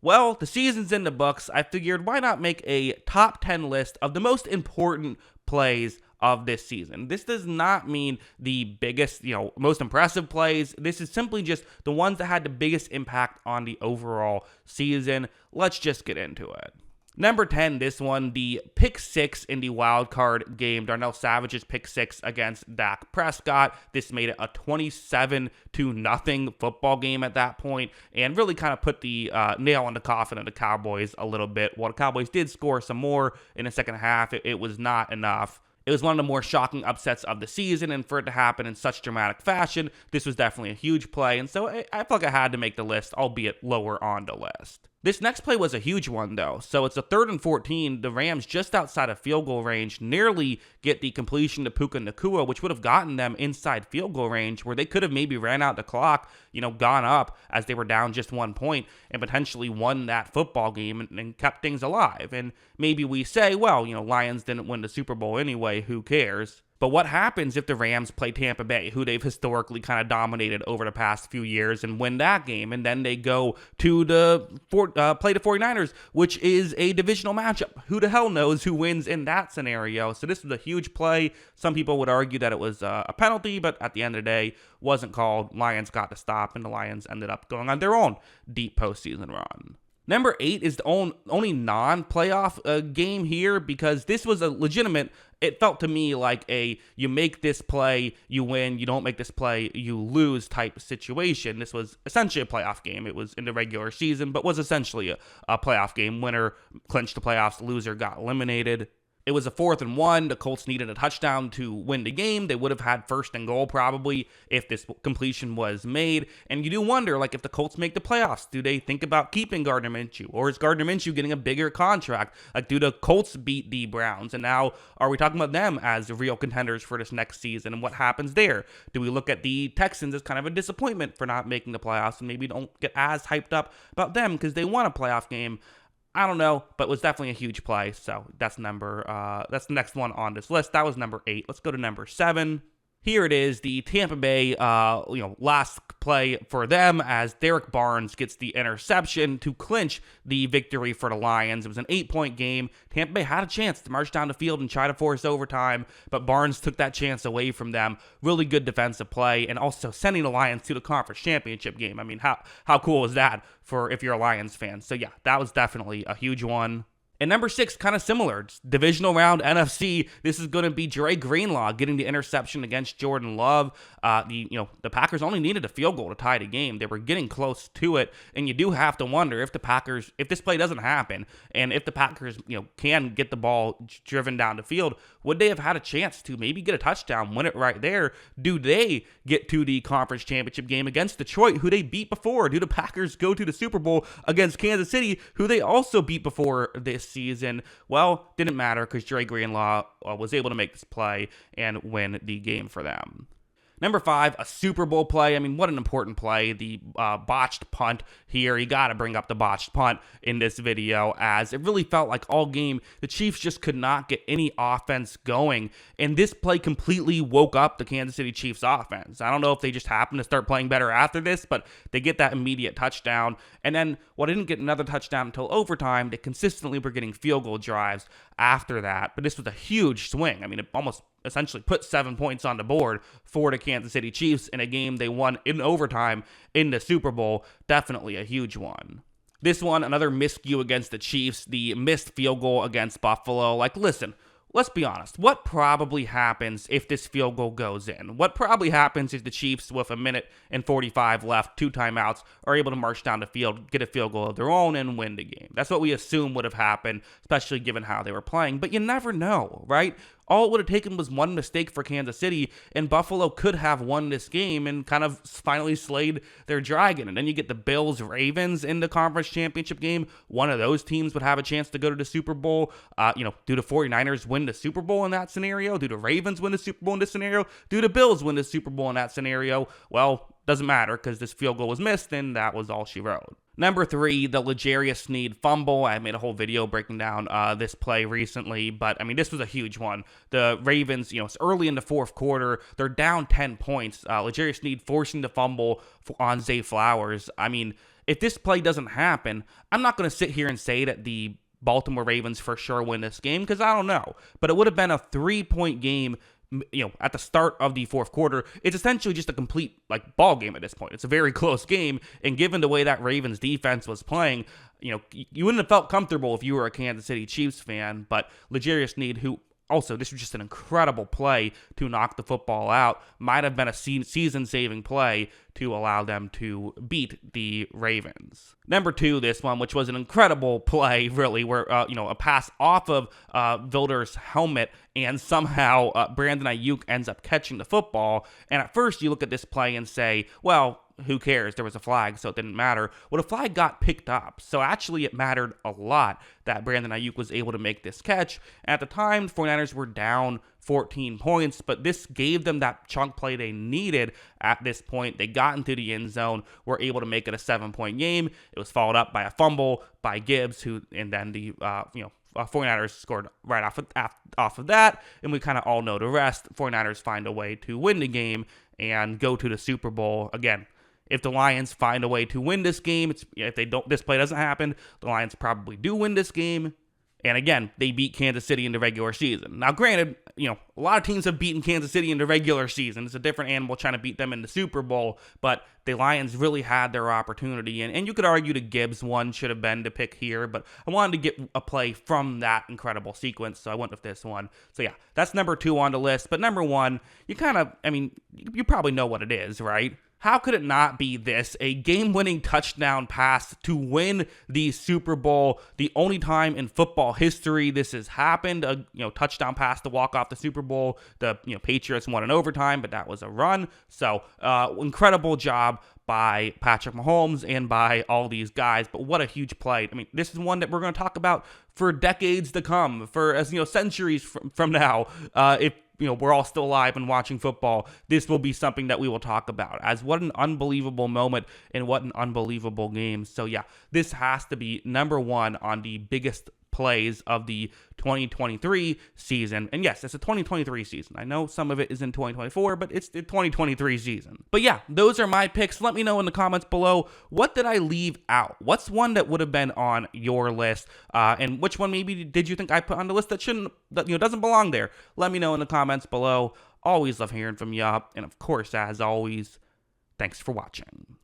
Well, the season's in the books. I figured why not make a top 10 list of the most important plays of this season. This does not mean the biggest, most impressive plays. This is simply just the ones that had the biggest impact on the overall season. Let's just get into it. Number 10, this one, the pick six in the wild card game. Darnell Savage's pick six against Dak Prescott. This made it a 27-0 football game at that point, and really kind of put the nail in the coffin of the Cowboys a little bit. While the Cowboys did score some more in the second half, it was not enough. It was one of the more shocking upsets of the season, and for it to happen in such dramatic fashion, this was definitely a huge play, and so I felt like I had to make the list, albeit lower on the list. This next play was a huge one, though. So it's a 3rd and 14. The Rams, just outside of field goal range, nearly get the completion to Puka Nacua, which would have gotten them inside field goal range, where they could have maybe ran out the clock, gone up as they were down just 1 point and potentially won that football game and kept things alive. And maybe we say, well, Lions didn't win the Super Bowl anyway, who cares? But what happens if the Rams play Tampa Bay, who they've historically kind of dominated over the past few years, and win that game, and then they go to play the 49ers, which is a divisional matchup? Who the hell knows who wins in that scenario? So this was a huge play. Some people would argue that it was a penalty, but at the end of the day, wasn't called. Lions got to stop, and the Lions ended up going on their own deep postseason run. Number 8 is the only non-playoff game here, because this was a legitimate, it felt to me like you make this play, you win, you don't make this play, you lose type situation. This was essentially a playoff game. It was in the regular season, but was essentially a playoff game. Winner clinched the playoffs, loser got eliminated. It was a 4th and 1. The Colts needed a touchdown to win the game. They would have had 1st and goal probably if this completion was made. And you do wonder, if the Colts make the playoffs, do they think about keeping Gardner Minshew? Or is Gardner Minshew getting a bigger contract? Do the Colts beat the Browns? And now are we talking about them as real contenders for this next season? And what happens there? Do we look at the Texans as kind of a disappointment for not making the playoffs and maybe don't get as hyped up about them because they won a playoff game? I don't know, but it was definitely a huge play. So that's the next one on this list. That was number 8. Let's go to number 7. Here it is, the Tampa Bay, last play for them as Derek Barnes gets the interception to clinch the victory for the Lions. It was an 8-point game. Tampa Bay had a chance to march down the field and try to force overtime, but Barnes took that chance away from them. Really good defensive play, and also sending the Lions to the conference championship game. I mean, how cool is that for if you're a Lions fan? So yeah, that was definitely a huge one. And number 6, kind of similar. It's divisional round NFC. This is going to be Dre Greenlaw getting the interception against Jordan Love. The Packers only needed a field goal to tie the game. They were getting close to it, and you do have to wonder if this play doesn't happen, and if the Packers, can get the ball driven down the field, would they have had a chance to maybe get a touchdown, win it right there? Do they get to the conference championship game against Detroit, who they beat before? Do the Packers go to the Super Bowl against Kansas City, who they also beat before this season? Well, didn't matter because Dre Greenlaw was able to make this play and win the game for them. Number 5, a Super Bowl play. I mean, what an important play. The botched punt here. You got to bring up the botched punt in this video, as it really felt like all game the Chiefs just could not get any offense going. And this play completely woke up the Kansas City Chiefs offense. I don't know if they just happened to start playing better after this, but they get that immediate touchdown. And then, they didn't get another touchdown until overtime. They consistently were getting field goal drives after that. But this was a huge swing. I mean, it almost essentially put 7 points on the board for the Kansas City Chiefs in a game they won in overtime in the Super Bowl. Definitely a huge one. This one, another miscue against the Chiefs, the missed field goal against Buffalo. Listen, let's be honest. What probably happens if this field goal goes in? What probably happens if the Chiefs, with 1:45 left, 2 timeouts, are able to march down the field, get a field goal of their own, and win the game? That's what we assume would have happened, especially given how they were playing. But you never know, right? All it would have taken was one mistake for Kansas City, and Buffalo could have won this game and kind of finally slayed their dragon. And then you get the Bills-Ravens in the conference championship game. One of those teams would have a chance to go to the Super Bowl. Do the 49ers win the Super Bowl in that scenario? Do the Ravens win the Super Bowl in this scenario? Do the Bills win the Super Bowl in that scenario? Well, doesn't matter because this field goal was missed, and that was all she wrote. Number 3, the L'Jarius Sneed fumble. I made a whole video breaking down this play recently, but I mean, this was a huge one. The Ravens, it's early in the 4th quarter. They're down 10 points. L'Jarius Sneed forcing the fumble on Zay Flowers. I mean, if this play doesn't happen, I'm not going to sit here and say that the Baltimore Ravens for sure win this game, because I don't know. But it would have been a 3-point game, at the start of the fourth quarter. It's essentially just a complete ball game at this point. It's a very close game, and given the way that Ravens defense was playing, you wouldn't have felt comfortable if you were a Kansas City Chiefs fan. But L'Jarius Sneed, who also, this was just an incredible play to knock the football out, might have been a season-saving play to allow them to beat the Ravens. Number 2, this one, which was an incredible play, really, where, a pass off of Vilder's helmet, and somehow Brandon Ayuk ends up catching the football. And at first, you look at this play and say, well, who cares? There was a flag, so it didn't matter. Well, the flag got picked up, so actually it mattered a lot that Brandon Ayuk was able to make this catch. At the time, the 49ers were down 14 points, but this gave them that chunk play they needed at this point. They got into the end zone, were able to make it a 7-point game. It was followed up by a fumble by Gibbs, and then the 49ers scored right off of that, and we kind of all know the rest. 49ers find a way to win the game and go to the Super Bowl. Again, if the Lions find a way to win this game, if they don't, this play doesn't happen, the Lions probably do win this game. And again, they beat Kansas City in the regular season. Now, granted, a lot of teams have beaten Kansas City in the regular season. It's a different animal trying to beat them in the Super Bowl, but the Lions really had their opportunity. And you could argue the Gibbs one should have been to pick here, but I wanted to get a play from that incredible sequence, so I went with this one. So yeah, that's number 2 on the list. But number 1, you probably know what it is, right? How could it not be this? A game-winning touchdown pass to win the Super Bowl. The only time in football history this has happened. A touchdown pass to walk off the Super Bowl. The Patriots won in overtime, but that was a run. So incredible job by Patrick Mahomes and by all these guys. But what a huge play. This is one that we're going to talk about for decades to come, for centuries from now. If we're all still alive and watching football, this will be something that we will talk about, as what an unbelievable moment and what an unbelievable game. So yeah, this has to be number 1 on the biggest plays of the 2023 season. And yes, it's a 2023 season. I know some of it is in 2024, but it's the 2023 season. But yeah, those are my picks. Let me know in the comments below, what did I leave out? What's one that would have been on your list? And which one maybe did you think I put on the list that doesn't belong there? Let me know in the comments below. Always love hearing from you. And of course, as always, thanks for watching.